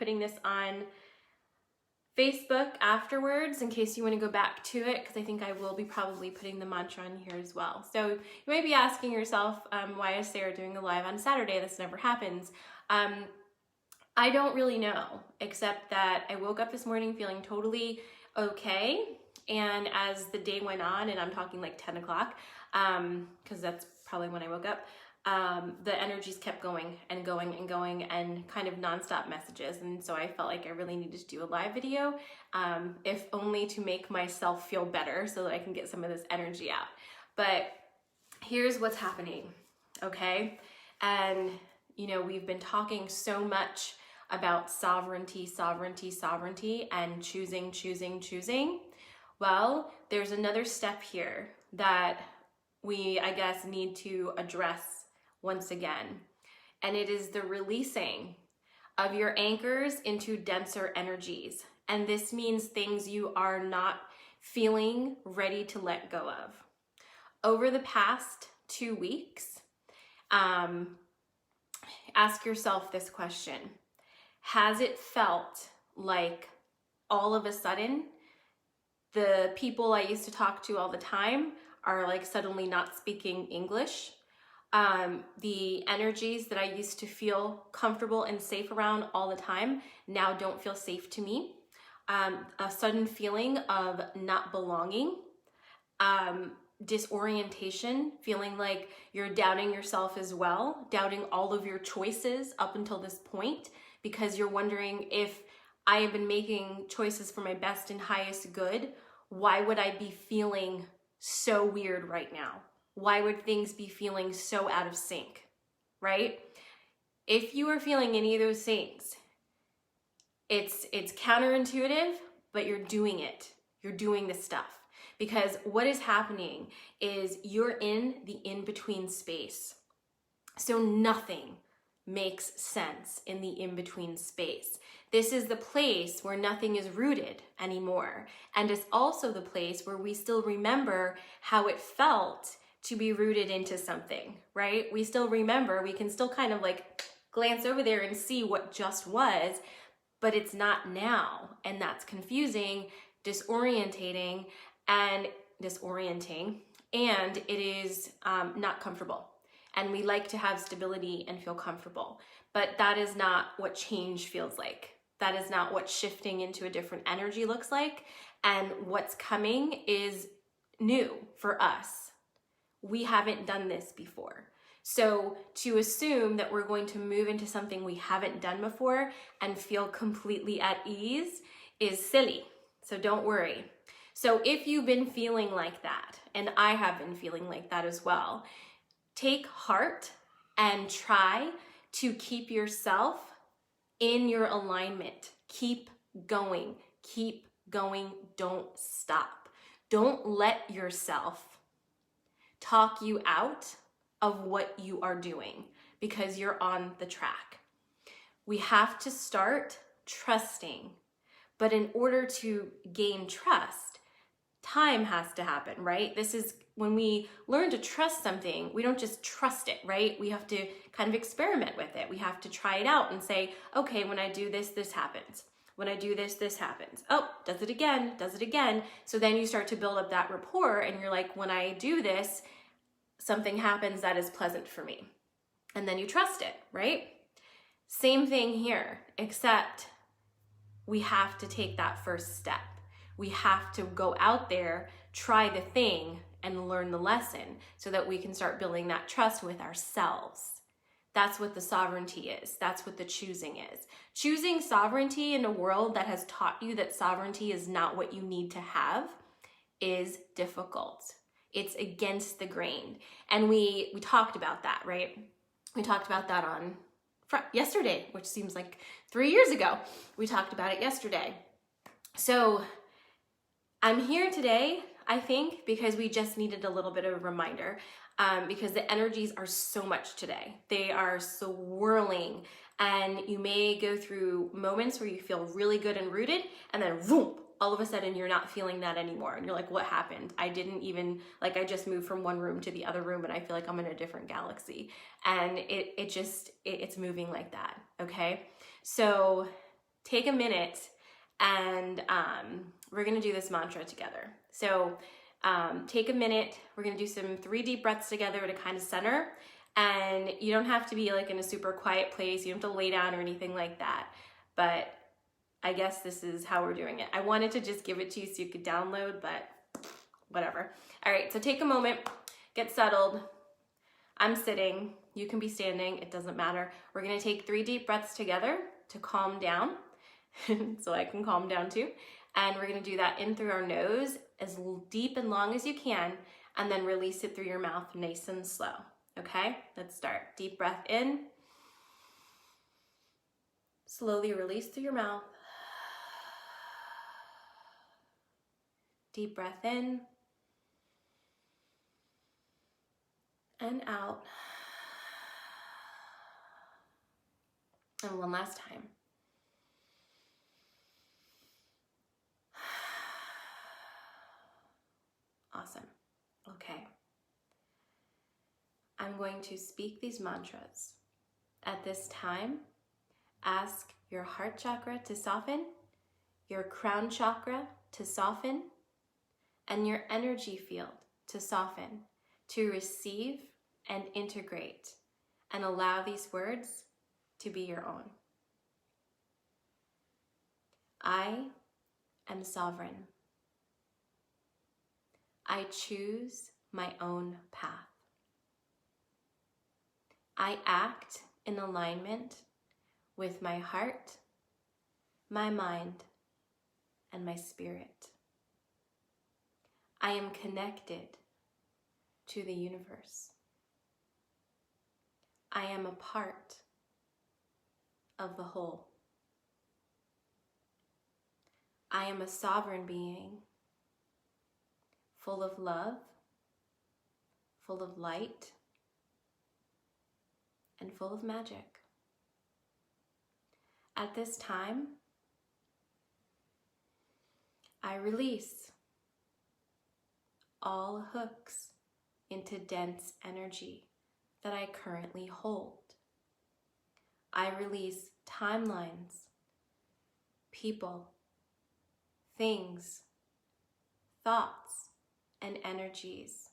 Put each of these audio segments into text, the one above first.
putting this on Facebook afterwards in case you want to go back to it, because I think I will be probably putting the mantra on here as well. So you may be asking yourself, why is Sarah doing a live on Saturday? This never happens. I don't really know, except that I woke up this morning feeling totally okay. And as the day went on, and I'm talking like 10 o'clock, because that's probably when I woke up, the energies kept going and going and going, and kind of nonstop messages. And so I felt like I really needed to do a live video, if only to make myself feel better so that I can get some of this energy out. But here's what's happening, okay? And you know, we've been talking so much about sovereignty, sovereignty, sovereignty, and choosing, choosing, choosing. Well, there's another step here that we, I guess, need to address once again. And it is the releasing of your anchors into denser energies. And this means things you are not feeling ready to let go of. Over the past 2 weeks, ask yourself this question. Has it felt like all of a sudden the people I used to talk to all the time are like suddenly not speaking English? The energies that I used to feel comfortable and safe around all the time now don't feel safe to me. A sudden feeling of not belonging, disorientation, feeling like you're doubting yourself as well, doubting all of your choices up until this point, because you're wondering, if I have been making choices for my best and highest good, why would I be feeling so weird right now? Why would things be feeling so out of sync, right? If you are feeling any of those things, it's counterintuitive, but you're doing it. You're doing this stuff. Because what is happening is you're in the in-between space. So nothing makes sense in the in-between space. This is the place where nothing is rooted anymore. And it's also the place where we still remember how it felt to be rooted into something, right? We still remember, we can still kind of like glance over there and see what just was, but it's not now. And that's confusing, disorienting, and it is not comfortable. And we like to have stability and feel comfortable, but that is not what change feels like. That is not what shifting into a different energy looks like. And what's coming is new for us. We haven't done this before. So to assume that we're going to move into something we haven't done before and feel completely at ease is silly. So don't worry. So if you've been feeling like that, and I have been feeling like that as well, take heart and try to keep yourself in your alignment. Keep going, don't stop. Don't let yourself talk you out of what you are doing, because you're on the track. We have to start trusting, but in order to gain trust, time has to happen, right? This is when we learn to trust something, we don't just trust it, right? We have to kind of experiment with it. We have to try it out and say, okay, when I do this, this happens. When I do this, this happens. Oh, does it again, does it again. So then you start to build up that rapport, and you're like, when I do this, something happens that is pleasant for me. And then you trust it, right? Same thing here, except we have to take that first step. We have to go out there, try the thing, and learn the lesson so that we can start building that trust with ourselves. That's what the sovereignty is. That's what the choosing is. Choosing sovereignty in a world that has taught you that sovereignty is not what you need to have is difficult. It's against the grain. And we talked about that, right? We talked about that on yesterday, which seems like 3 years ago. We talked about it yesterday. So I'm here today, I think, because we just needed a little bit of a reminder, because the energies are so much today. They are swirling, and you may go through moments where you feel really good and rooted, and then boom, all of a sudden you're not feeling that anymore. And you're like, what happened? I didn't even, like, I just moved from one room to the other room, and I feel like I'm in a different galaxy. And it's moving like that, okay? So take a minute and we're gonna do this mantra together. So take a minute, we're gonna do some 3 deep breaths together to kind of center. And you don't have to be like in a super quiet place, you don't have to lay down or anything like that. But I guess this is how we're doing it. I wanted to just give it to you so you could download, but whatever. All right, so take a moment, get settled. I'm sitting, you can be standing, it doesn't matter. We're gonna take 3 deep breaths together to calm down, so I can calm down too. And we're gonna do that in through our nose, as deep and long as you can, and then release it through your mouth nice and slow. Okay, let's start. Deep breath in. Slowly release through your mouth. Deep breath in and out. And one last time. Awesome. Okay. I'm going to speak these mantras. At this time, ask your heart chakra to soften, your crown chakra to soften, and your energy field to soften, to receive and integrate, and allow these words to be your own. I am sovereign. I choose my own path. I act in alignment with my heart, my mind, and my spirit. I am connected to the universe. I am a part of the whole. I am a sovereign being, full of love, full of light, and full of magic. At this time, I release all hooks into dense energy that I currently hold. I release timelines, people, things, thoughts, and energies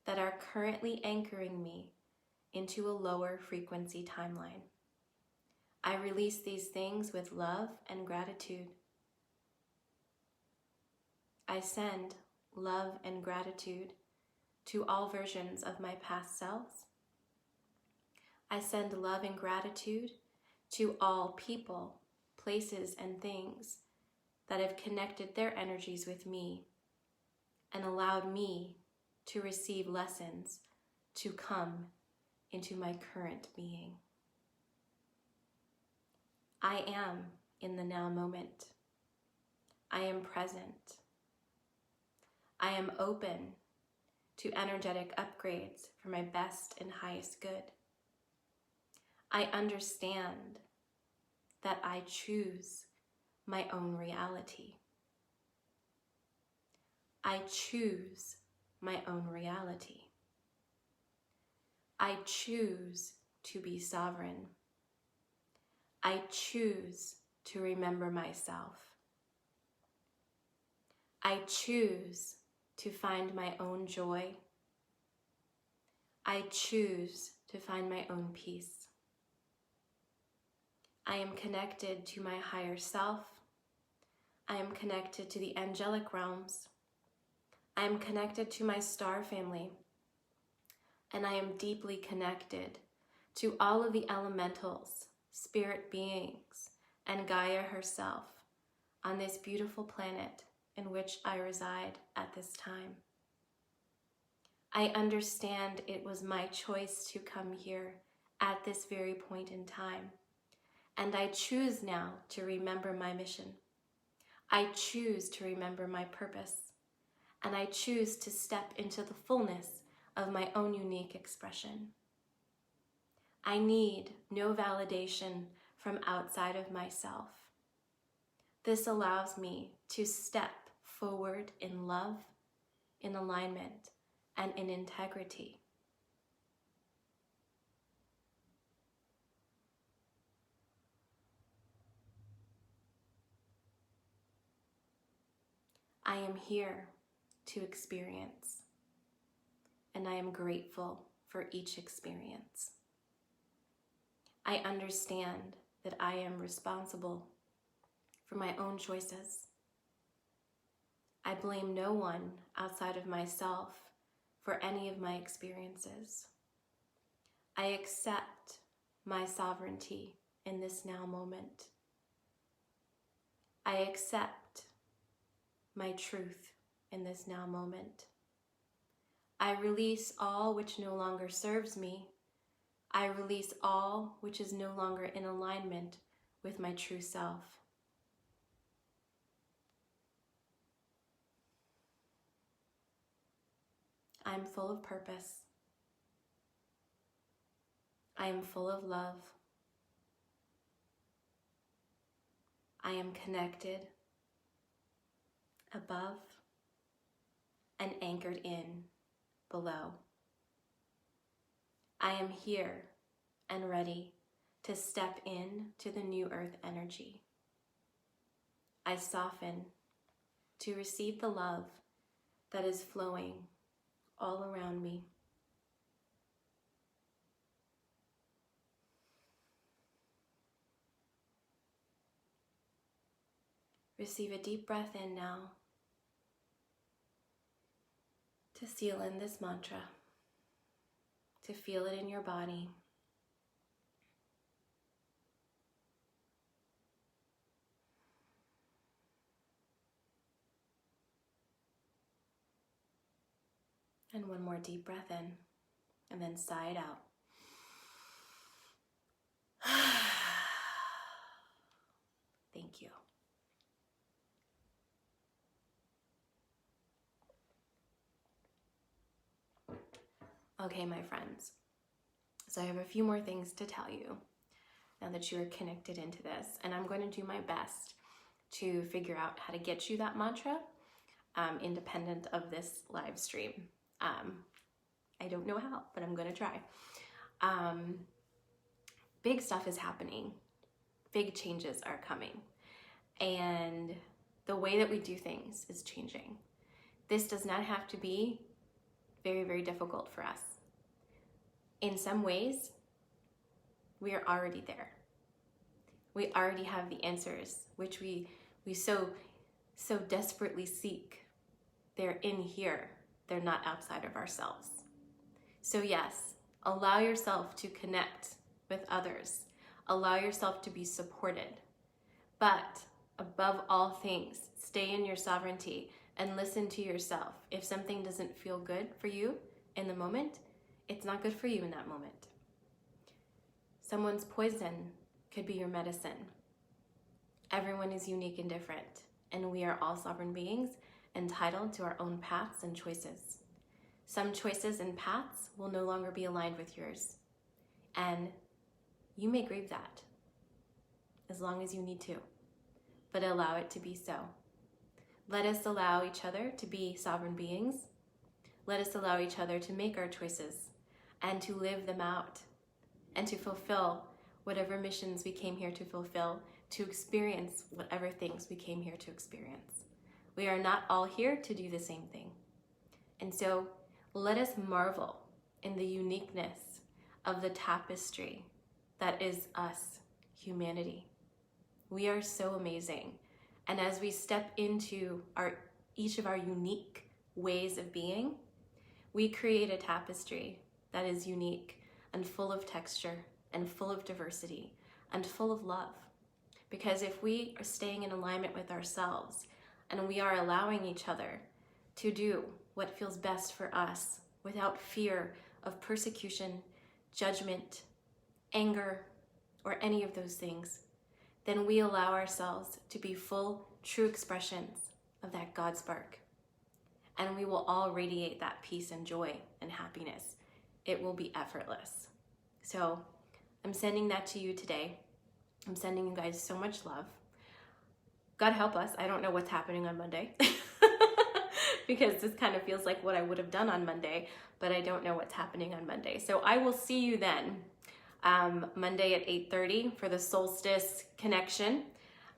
that are currently anchoring me into a lower frequency timeline. I release these things with love and gratitude. I send love and gratitude to all versions of my past selves. I send love and gratitude to all people, places, and things that have connected their energies with me and allowed me to receive lessons to come into my current being. I am in the now moment. I am present. I am open to energetic upgrades for my best and highest good. I understand that I choose my own reality. I choose my own reality. I choose to be sovereign. I choose to remember myself. I choose to find my own joy. I choose to find my own peace. I am connected to my higher self. I am connected to the angelic realms. I am connected to my star family. And I am deeply connected to all of the elementals, spirit beings, and Gaia herself on this beautiful planet in which I reside at this time. I understand it was my choice to come here at this very point in time, and I choose now to remember my mission. I choose to remember my purpose, and I choose to step into the fullness of my own unique expression. I need no validation from outside of myself. This allows me to step forward in love, in alignment, and in integrity. I am here to experience, and I am grateful for each experience. I understand that I am responsible for my own choices. I blame no one outside of myself for any of my experiences. I accept my sovereignty in this now moment. I accept my truth in this now moment. I release all which no longer serves me. I release all which is no longer in alignment with my true self. I am full of purpose. I am full of love. I am connected above and anchored in below. I am here and ready to step in to the new earth energy. I soften to receive the love that is flowing all around me. Receive a deep breath in now to seal in this mantra, to feel it in your body. And one more deep breath in, and then sigh it out. Thank you. Okay, my friends. So I have a few more things to tell you now that you are connected into this, and I'm going to do my best to figure out how to get you that mantra independent of this live stream. I don't know how, but I'm going to try. Big stuff is happening. Big changes are coming. And the way that we do things is changing. This does not have to be very, very difficult for us. In some ways, we are already there. We already have the answers, which we so desperately seek. They're in here. They're not outside of ourselves. So yes, allow yourself to connect with others. Allow yourself to be supported. But above all things, stay in your sovereignty and listen to yourself. If something doesn't feel good for you in the moment, it's not good for you in that moment. Someone's poison could be your medicine. Everyone is unique and different, and we are all sovereign beings entitled to our own paths and choices. Some choices and paths will no longer be aligned with yours, and you may grieve that as long as you need to, but allow it to be so. Let us allow each other to be sovereign beings. Let us allow each other to make our choices and to live them out and to fulfill whatever missions we came here to fulfill, to experience whatever things we came here to experience. We are not all here to do the same thing. And so let us marvel in the uniqueness of the tapestry that is us, humanity. We are so amazing. And as we step into each of our unique ways of being, we create a tapestry that is unique and full of texture and full of diversity and full of love. Because if we are staying in alignment with ourselves and we are allowing each other to do what feels best for us without fear of persecution, judgment, anger, or any of those things, then we allow ourselves to be full, true expressions of that God spark. And we will all radiate that peace and joy and happiness. It will be effortless. So I'm sending that to you today. I'm sending you guys so much love. God help us. I don't know what's happening on Monday because this kind of feels like what I would have done on Monday, but I don't know what's happening on Monday. So I will see you then, Monday at 8:30 for the Solstice connection.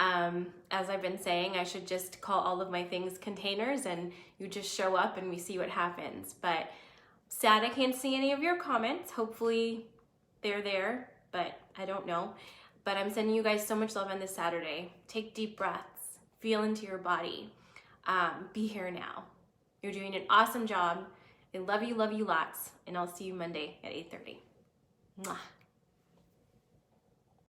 As I've been saying, I should just call all of my things containers and you just show up and we see what happens. But sad I can't see any of your comments. Hopefully they're there, but I don't know. But I'm sending you guys so much love on this Saturday. Take deep breaths, feel into your body. Be here now. You're doing an awesome job. I love you lots, and I'll see you Monday at 8:30. Mwah.